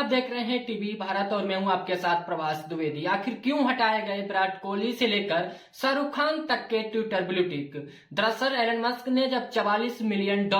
देख रहे हैं टीवी भारत और मैं हूं आपके साथ प्रभास द्विवेदी। आखिर क्यों हटाए गए विराट कोहली से लेकर शाहरुख खान तक के ट्विटर ब्लू टिक? दरअसल एलन मस्क ने जब $44 मिलियन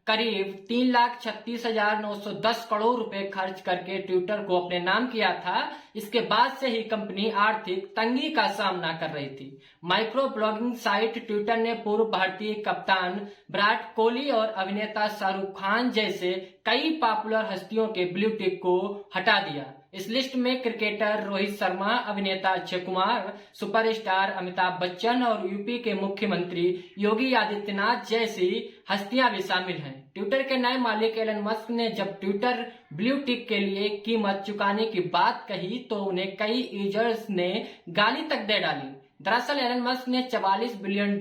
करीब 3,36,910 करोड़ रुपए खर्च करके ट्विटर को अपने नाम किया था, इसके बाद से ही कंपनी आर्थिक तंगी का सामना कर रही थी। माइक्रो ब्लॉगिंग साइट ट्विटर ने पूर्व भारतीय कप्तान विराट कोहली और अभिनेता शाहरुख खान जैसे कई पॉपुलर हस्तियों के ब्लू टिक को हटा दिया। इस लिस्ट में क्रिकेटर रोहित शर्मा, अभिनेता अक्षय कुमार, सुपरस्टार अमिताभ बच्चन और यूपी के मुख्यमंत्री योगी आदित्यनाथ जैसी हस्तियां भी शामिल हैं। ट्विटर के नए मालिक एलन मस्क ने जब ट्विटर ब्लू टिक के लिए कीमत चुकाने की बात कही तो उन्हें कई यूजर्स ने गाली तक दे डाली। दरअसल एलन मस्क ने $44 बिलियन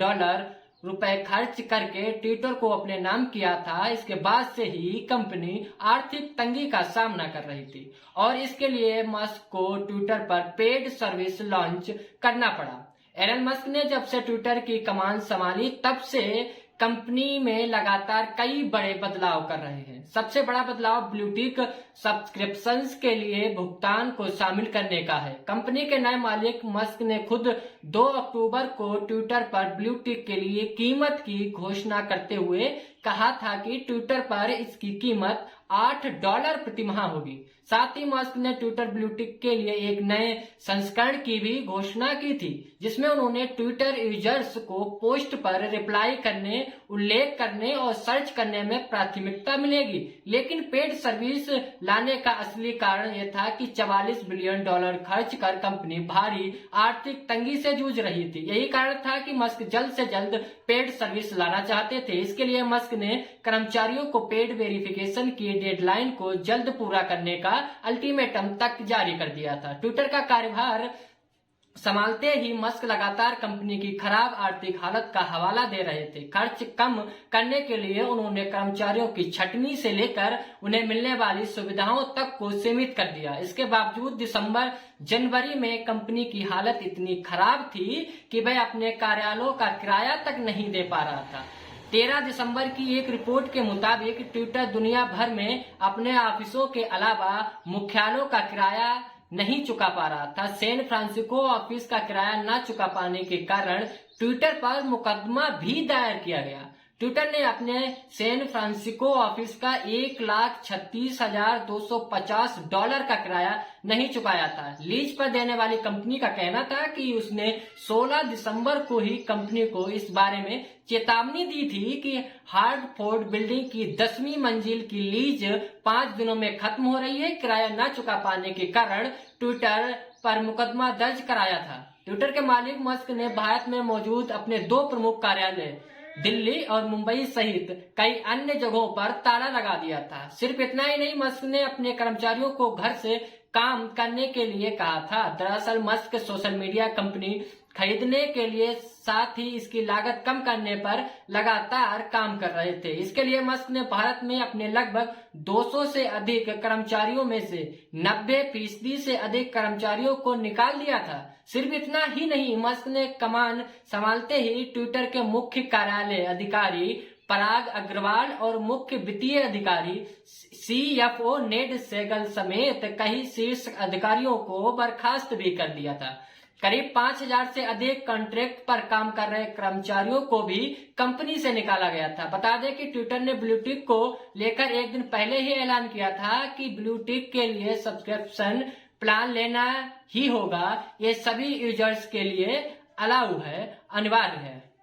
रुपए खर्च करके ट्विटर को अपने नाम किया था। इसके बाद से ही कंपनी आर्थिक तंगी का सामना कर रही थी और इसके लिए मस्क को ट्विटर पर पेड सर्विस लॉन्च करना पड़ा। एलन मस्क ने जब से ट्विटर की कमान संभाली तब से कंपनी में लगातार कई बड़े बदलाव कर रहे हैं। सबसे बड़ा बदलाव ब्लू टिक सब्सक्रिप्शंस के लिए भुगतान को शामिल करने का है। कंपनी के नए मालिक मस्क ने खुद 2 अक्टूबर को ट्विटर पर ब्लू टिक के लिए कीमत की घोषणा करते हुए कहा था कि ट्विटर पर इसकी कीमत $8 प्रति माह होगी। साथ ही मस्क ने ट्विटर ब्लू टिक के लिए एक नए संस्करण की भी घोषणा की थी, जिसमें उन्होंने ट्विटर यूजर्स को पोस्ट पर रिप्लाई करने, उल्लेख करने और सर्च करने में प्राथमिकता मिलेगी। लेकिन पेड सर्विस लाने का असली कारण यह था कि $44 बिलियन खर्च कर कंपनी भारी आर्थिक तंगी से जूझ रही थी। यही कारण था कि मस्क जल्द से जल्द पेड सर्विस लाना चाहते थे। इसके लिए मस्क ने कर्मचारियों को पेड वेरिफिकेशन की डेडलाइन को जल्द पूरा करने का अल्टीमेटम तक जारी कर दिया था। ट्विटर का कार्यभार संभालते ही मस्क लगातार कंपनी की खराब आर्थिक हालत का हवाला दे रहे थे। खर्च कम करने के लिए उन्होंने कर्मचारियों की छटनी से लेकर उन्हें मिलने वाली सुविधाओं तक को सीमित कर दिया। इसके बावजूद दिसंबर जनवरी में कंपनी की हालत इतनी खराब थी कि वह अपने कार्यालयों का किराया तक नहीं दे पा रहा था। 13 दिसंबर की एक रिपोर्ट के मुताबिक ट्विटर दुनिया भर में अपने ऑफिसों के अलावा मुख्यालयों का किराया नहीं चुका पा रहा था। सैन फ्रांसिस्को ऑफिस का किराया न चुका पाने के कारण ट्विटर पर मुकदमा भी दायर किया गया। ट्विटर ने अपने सैन फ्रांसिस्को ऑफिस का $1,36,250 का किराया नहीं चुकाया था। लीज पर देने वाली कंपनी का कहना था कि उसने 16 दिसंबर को ही कंपनी को इस बारे में चेतावनी दी थी कि हार्टफोर्ड बिल्डिंग की 10वीं मंजिल की लीज 5 दिनों में खत्म हो रही है। किराया न चुका पाने के कारण ट्विटर पर मुकदमा दर्ज कराया था। ट्विटर के मालिक मस्क ने भारत में मौजूद अपने 2 प्रमुख कार्यालय दिल्ली और मुंबई सहित कई अन्य जगहों पर ताला लगा दिया था। सिर्फ इतना ही नहीं, मस्क ने अपने कर्मचारियों को घर से काम करने के लिए कहा था। दरअसल मस्क सोशल मीडिया कंपनी खरीदने के लिए साथ ही इसकी लागत कम करने पर लगातार काम कर रहे थे। इसके लिए मस्क ने भारत में अपने लगभग 200 से अधिक कर्मचारियों में से 90% से अधिक कर्मचारियों को निकाल दिया था। सिर्फ इतना ही नहीं, मस्क ने कमान संभालते ही ट्विटर के मुख्य कार्यालय अधिकारी पराग अग्रवाल और मुख्य वित्तीय अधिकारी CFO नेड सेगल समेत कई शीर्ष अधिकारियों को बर्खास्त भी कर दिया था। करीब 5,000 से अधिक कॉन्ट्रैक्ट पर काम कर रहे कर्मचारियों को भी कंपनी से निकाला गया था। बता दें कि ट्विटर ने ब्लू टिक को लेकर एक दिन पहले ही ऐलान किया था कि ब्लू टिक के लिए सब्सक्रिप्शन प्लान लेना ही होगा। ये सभी यूजर्स के लिए अलाउ है, अनिवार्य है।